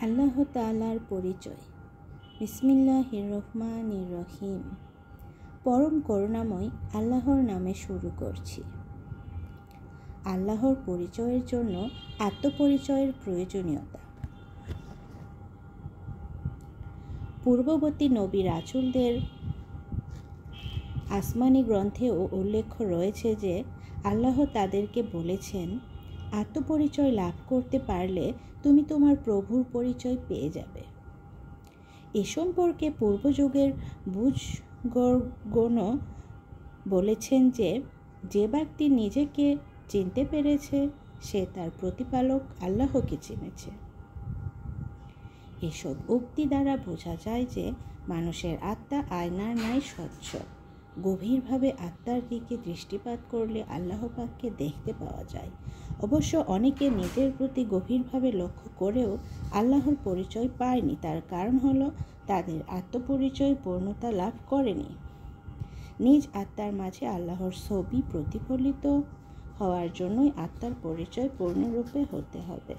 আল্লাহ তাআলার পরিচয়। বিসমিল্লাহির রহমানির রহিম। পরম করুণাময় আল্লাহর নামে শুরু করছি। আল্লাহর পরিচয়ের জন্য আত্মপরিচয়ের প্রয়োজনীয়তা। পূর্ববর্তী নবী রাসূলদের আসমানি গ্রন্থেও উল্লেখ রয়েছে যে আল্লাহ তাদেরকে বলেছেন, আত্মপরিচয় লাভ করতে পারলে তুমি তোমার প্রভুর পরিচয় পেয়ে যাবে। এ সম্পর্কে পূর্বযুগের বুজুর্গগণ বলেছেন যে ব্যক্তি নিজেকে চিনতে পেরেছে সে তার প্রতিপালক আল্লাহকে চিনেছে। এসব উক্তি দ্বারা বোঝা যায় যে মানুষের আত্মা আয়নার ন্যায় স্বচ্ছ। গভীরভাবে আত্মার দিকে দৃষ্টিপাত করলে আল্লাহ পাককে দেখতে পাওয়া যায়। অবশ্য অনেকে নিজের প্রতি গভীরভাবে লক্ষ্য করেও আল্লাহর পরিচয় পায়নি। তার কারণ হলো তাদের আত্মপরিচয় পূর্ণতা লাভ করেনি। নিজ আত্মার মাঝে আল্লাহর ছবি প্রতিফলিত হওয়ার জন্যই আত্মার পরিচয় পূর্ণরূপে হতে হবে।